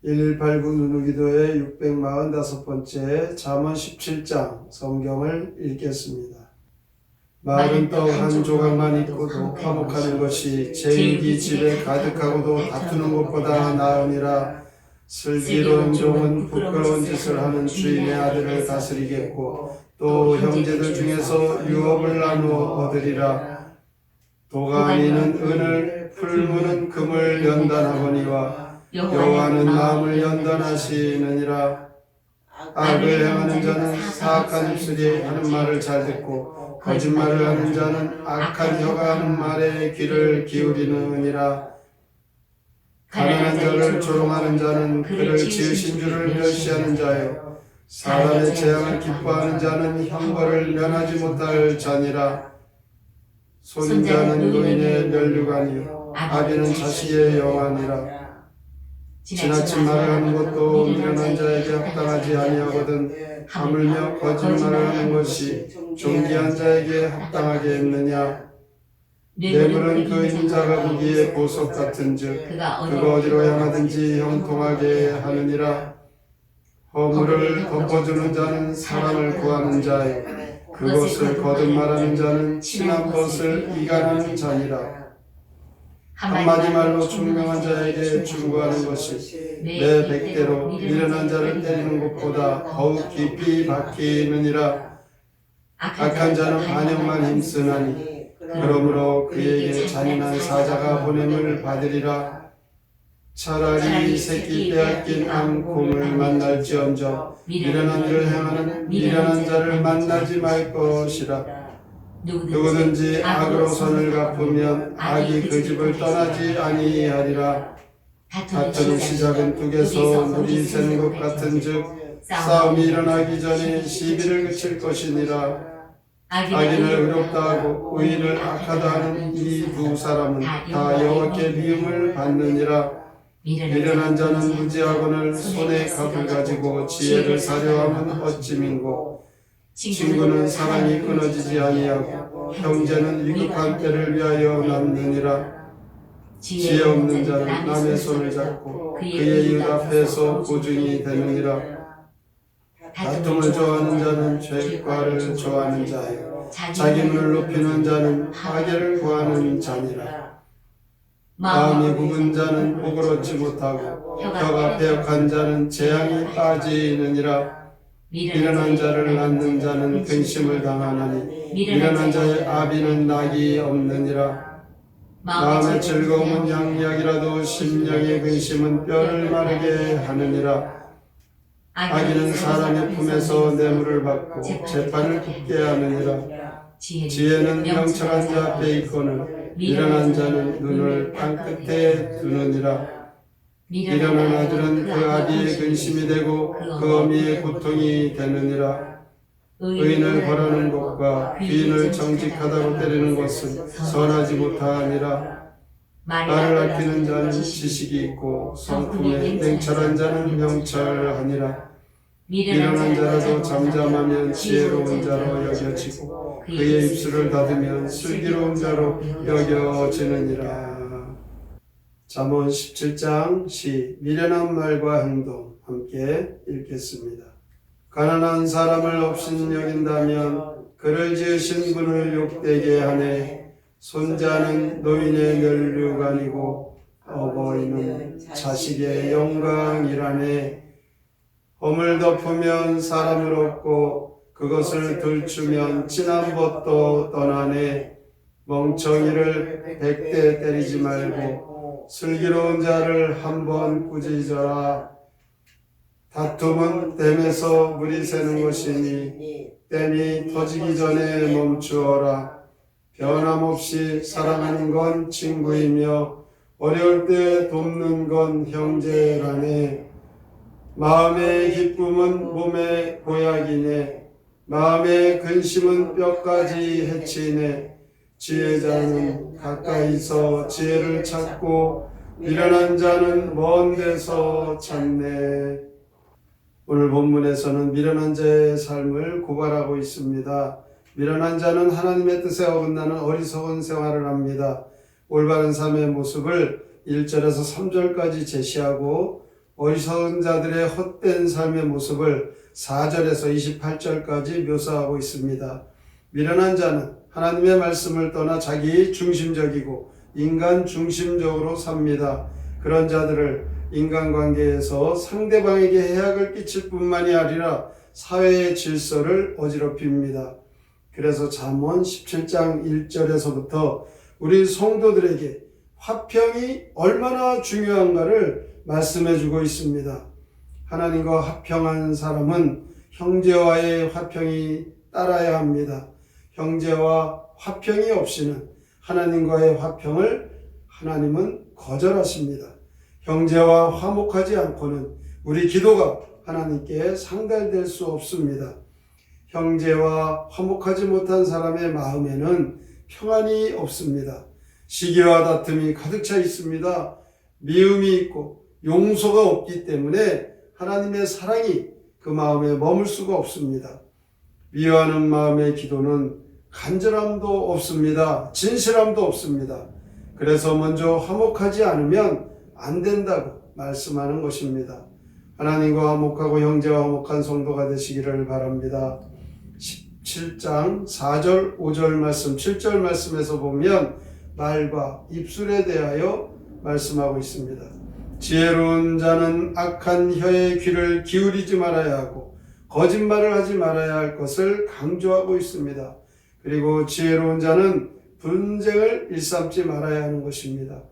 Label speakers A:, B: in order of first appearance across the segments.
A: 118구 누누기도의 645번째 잠언 17장 성경을 읽겠습니다. 마른 떡 한 조각만 있고도 화목하는 것이 제육이 집에 가득하고도 다투는 것보다 나으니라. 슬기로운 종은 부끄러운 짓을 하는 주인의 아들을 다스리겠고 또 형제들 중에서 유업을 나누어 얻으리라. 도가니는 은을 풀무는 금을 연단하거니와 여호와는 마음을 연단하시느니라. 악을 행하는 자는 사악한 입술이 하는 말을 잘 듣고 거짓말을 하는 자는 악한 혀가 하는 말에 귀를 기울이느니라. 가난한 자를 조롱하는 자는 그를 지으신 줄을 멸시하는 자요 사람의 재앙을 기뻐하는 자는 형벌을 면하지 못할 자니라. 손자는 노인의 면류관이요 아비는 자식의 영화니라. 지나친 말을 하는 것도 미련한 자에게 합당하지 아니하거든 하물며 거짓말을 하는 것이 존귀한 자에게 합당하겠느냐. 뇌물은 그 인자가 보기에 보석 같은즉 그가 어디로 향하든지 형통하게 하느니라. 허물을 덮어주는 자는 사랑을 구하는 자요 그것을 거듭말하는 자는 친한 것을 이간하는 자니라. 한마디 말로 총명한 자에게 충고하는 것이 내 100대로 미련한 자를 때리는 것보다 더욱 깊이 박히느니라. 악한 자는 반역만 힘쓰나니 그러므로 그에게 잔인한 사자가 보냄을 받으리라. 차라리 새끼 빼앗긴 암곰을 만날지언정 미련한 일을 행하는 미련한 자를 만나지 말 것이라. 누구든지 악으로 선을 갚으면 악이 그 집을 떠나지 아니하리라. 다투는 시작은 둑에서 물이 새는 것 같은즉 싸움이 일어나기 전에 시비를 그칠 것이니라. 악인을 의롭다 하고 의인을 악하다 하는 이 두 사람은 다 여호와께 미움을 받느니라. 미련한 자는 무지하거늘 손에 갑을 가지고 지혜를 사려함은 어찌민고. 친구는 사랑이 끊어지지 아니하고 형제는 위급한 때를 위하여 남느니라. 지혜 없는 자는 남의 손을 잡고 그의 이웃 앞에서 보증이 되느니라. 다툼을 좋아하는 자는 죄과를 좋아하는 자요 자기 문을 높이는 자는 파괴를 구하는 자니라. 마음이 굽은 자는 복을 얻지 못하고 혀가 배역한 자는 재앙이 빠지느니라. 미련한 자를 낳는 자는 근심을 당하나니 미련한 자의 아비는 낙이 없느니라. 마음의 즐거움은 양약이라도 심령의 근심은 뼈를 마르게 하느니라. 악인은 사람의 품에서 뇌물을 받고 재판을 굳게 하느니라. 지혜는 명철한 자 앞에 있거늘 미련한 자는 눈을 땅끝에 두느니라. 미련한 아들은 그 아비의 근심이 되고 그 어미의 고통이 되느니라. 의인을 벌하는 것과 귀인을 정직하다고 때리는 것은 선하지 못하니라. 말을 아끼는 자는 지식이 있고 성품에 냉철한 자는 명철하니라. 미련한 자라도 잠잠하면 지혜로운 자로 여겨지고 그의 입술을 닫으면 슬기로운 자로 여겨지느니라. 잠언 17장 시 미련한 말과 행동 함께 읽겠습니다. 가난한 사람을 업신여긴다면 그를 지으신 분을 욕되게 하네. 손자는 노인의 면류관이고 어버이는 자식의 영광이라네. 허물 덮으면 사람을 얻고 그것을 들추면 진한 벗도 떠나네. 멍청이를 100대 때리지 말고 슬기로운 자를 한번 꾸짖어라. 다툼은 댐에서 물이 새는 것이니 댐이 터지기 전에 멈추어라. 변함없이 사랑하는 건 친구이며 어려울 때 돕는 건 형제라네. 마음의 기쁨은 몸의 보약이네. 마음의 근심은 뼈까지 해치네. 지혜자는 가까이서 지혜를 찾고 미련한 자는 먼 데서 찾네. 오늘 본문에서는 미련한 자의 삶을 고발하고 있습니다. 미련한 자는 하나님의 뜻에 어긋나는 어리석은 생활을 합니다. 올바른 삶의 모습을 1절에서 3절까지 제시하고 어리석은 자들의 헛된 삶의 모습을 4절에서 28절까지 묘사하고 있습니다. 미련한 자는 하나님의 말씀을 떠나 자기 중심적이고 인간 중심적으로 삽니다. 그런 자들을 인간관계에서 상대방에게 해악을 끼칠 뿐만이 아니라 사회의 질서를 어지럽힙니다. 그래서 잠언 17장 1절에서부터 우리 성도들에게 화평이 얼마나 중요한가를 말씀해주고 있습니다. 하나님과 화평한 사람은 형제와의 화평이 따라야 합니다. 형제와 화평이 없이는 하나님과의 화평을 하나님은 거절하십니다. 형제와 화목하지 않고는 우리 기도가 하나님께 상달될 수 없습니다. 형제와 화목하지 못한 사람의 마음에는 평안이 없습니다. 시기와 다툼이 가득 차 있습니다. 미움이 있고 용서가 없기 때문에 하나님의 사랑이 그 마음에 머물 수가 없습니다. 미워하는 마음의 기도는 간절함도 없습니다. 진실함도 없습니다. 그래서 먼저 화목하지 않으면 안 된다고 말씀하는 것입니다. 하나님과 화목하고 형제와 화목한 성도가 되시기를 바랍니다. 17장 4절 5절 말씀 7절 말씀에서 보면 말과 입술에 대하여 말씀하고 있습니다. 지혜로운 자는 악한 혀의 귀를 기울이지 말아야 하고 거짓말을 하지 말아야 할 것을 강조하고 있습니다. 그리고 지혜로운 자는 분쟁을 일삼지 말아야 하는 것입니다.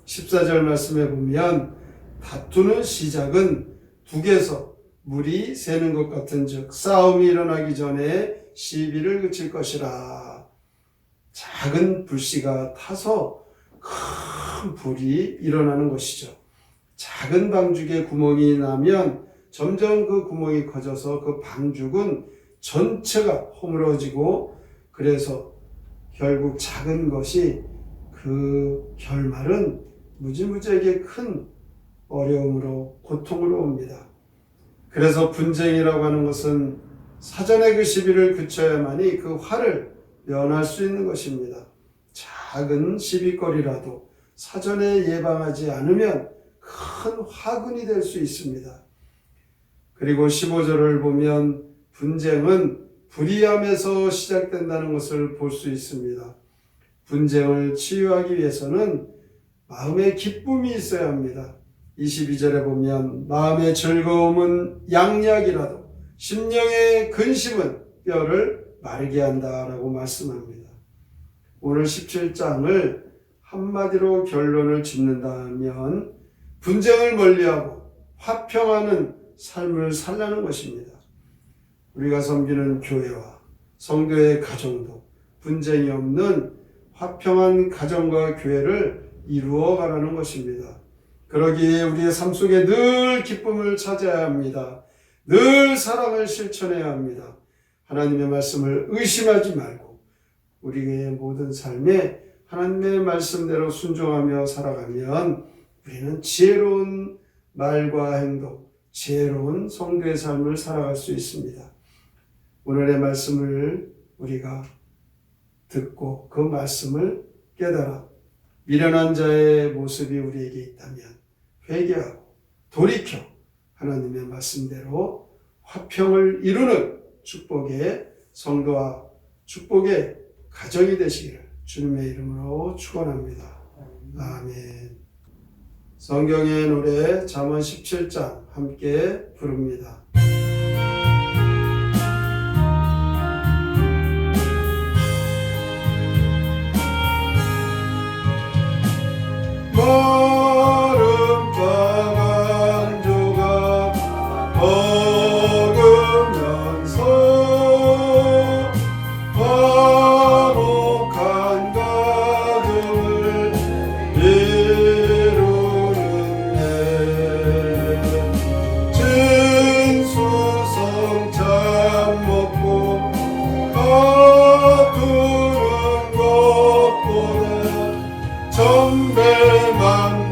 A: 14절 말씀에 보면 다투는 시작은 북에서 물이 새는 것 같은즉 싸움이 일어나기 전에 시비를 그칠 것이라. 작은 불씨가 타서 큰 불이 일어나는 것이죠. 작은 방죽에 구멍이 나면 점점 그 구멍이 커져서 그 방죽은 전체가 허물어지고 그래서 결국 작은 것이 그 결말은 무지무지하게 큰 어려움으로 고통으로 옵니다. 그래서 분쟁이라고 하는 것은 사전에 그 시비를 그쳐야만이 그 화를 면할 수 있는 것입니다. 작은 시비거리라도 사전에 예방하지 않으면 큰 화근이 될 수 있습니다. 그리고 15절을 보면 분쟁은 불의함에서 시작된다는 것을 볼 수 있습니다. 분쟁을 치유하기 위해서는 마음의 기쁨이 있어야 합니다. 22절에 보면 마음의 즐거움은 양약이라도 심령의 근심은 뼈를 마르게 한다라고 말씀합니다. 오늘 17장을 한마디로 결론을 짓는다면 분쟁을 멀리하고 화평하는 삶을 살라는 것입니다. 우리가 섬기는 교회와 성도의 가정도 분쟁이 없는 화평한 가정과 교회를 이루어 가라는 것입니다. 그러기에 우리의 삶 속에 늘 기쁨을 찾아야 합니다. 늘 사랑을 실천해야 합니다. 하나님의 말씀을 의심하지 말고 우리의 모든 삶에 하나님의 말씀대로 순종하며 살아가면 우리는 지혜로운 말과 행동, 지혜로운 성도의 삶을 살아갈 수 있습니다. 오늘의 말씀을 우리가 듣고 그 말씀을 깨달아 미련한 자의 모습이 우리에게 있다면 회개하고 돌이켜 하나님의 말씀대로 화평을 이루는 축복의 성도와 축복의 가정이 되시기를 주님의 이름으로 축원합니다. 아멘. 성경의 노래 잠언 17장 함께 부릅니다. 천배만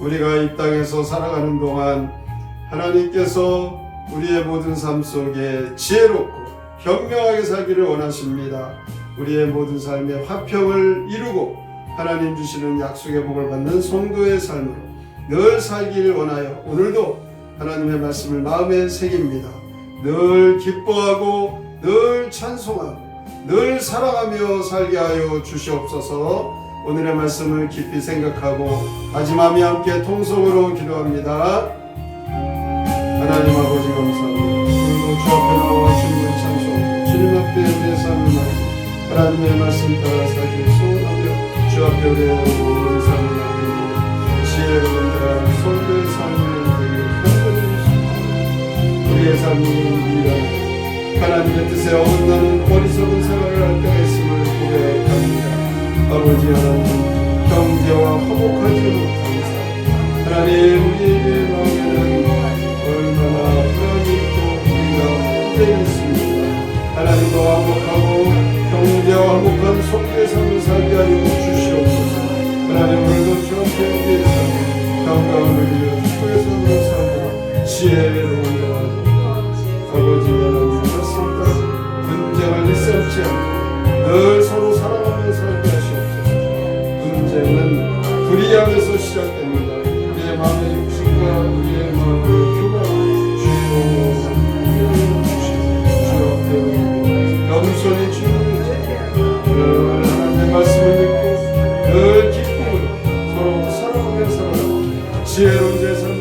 A: 우리가 이 땅에서 살아가는 동안 하나님께서 우리의 모든 삶 속에 지혜롭고 현명하게 살기를 원하십니다. 우리의 모든 삶에 화평을 이루고 하나님 주시는 약속의 복을 받는 성도의 삶으로 늘 살기를 원하여 오늘도 하나님의 말씀을 마음에 새깁니다. 늘 기뻐하고 늘 찬송하고 늘 사랑하며 살게 하여 주시옵소서. 오늘의 말씀을 깊이 생각하고 다짐하며 함께 통성으로 기도합니다. 하나님 아버지 감사합니다. 오늘도 주 앞에 나와 주님을 찬송하고 주님 앞에 내 삶을 나누고 하나님의 말씀 따라 살기를 소원하며 주 앞에 우리의 모든 삶을 나누고 지혜로운 자와 성도의 삶을 되기를 간절히 소원합니다. 우리의 삶이 미련하고 하나님의 뜻에 어긋나는 어리석은 생활을 할 때가 있음을 고백합니다. 아버지 하나님, 경계와 화목하지 못한 삶, 하나님 우리의 마음에는 얼마나 불안이 있고 우리가 문제가 있습니다. 하나님과 화목하고 경계와 화목한 속죄의 삶을 살게 하여 주시옵소서. 하나님 오늘도 주 앞에 우리의 삶, 평강을 누리며 축복의 삶을 살고 지혜로운 자와 아버지 하나님 말씀 따라 분쟁을 일삼지 않고 늘 서로 사랑하며 살게 하시옵소서. 분쟁은 불의함에서 시작됩니다. 우리의 마음의 욕심과 우리의 마음의 교가 주여 겸손히 주님을 하나님의 말씀을 믿고 늘 기쁨으로 서로 사랑하며 살아가고 지혜로운 제 삶을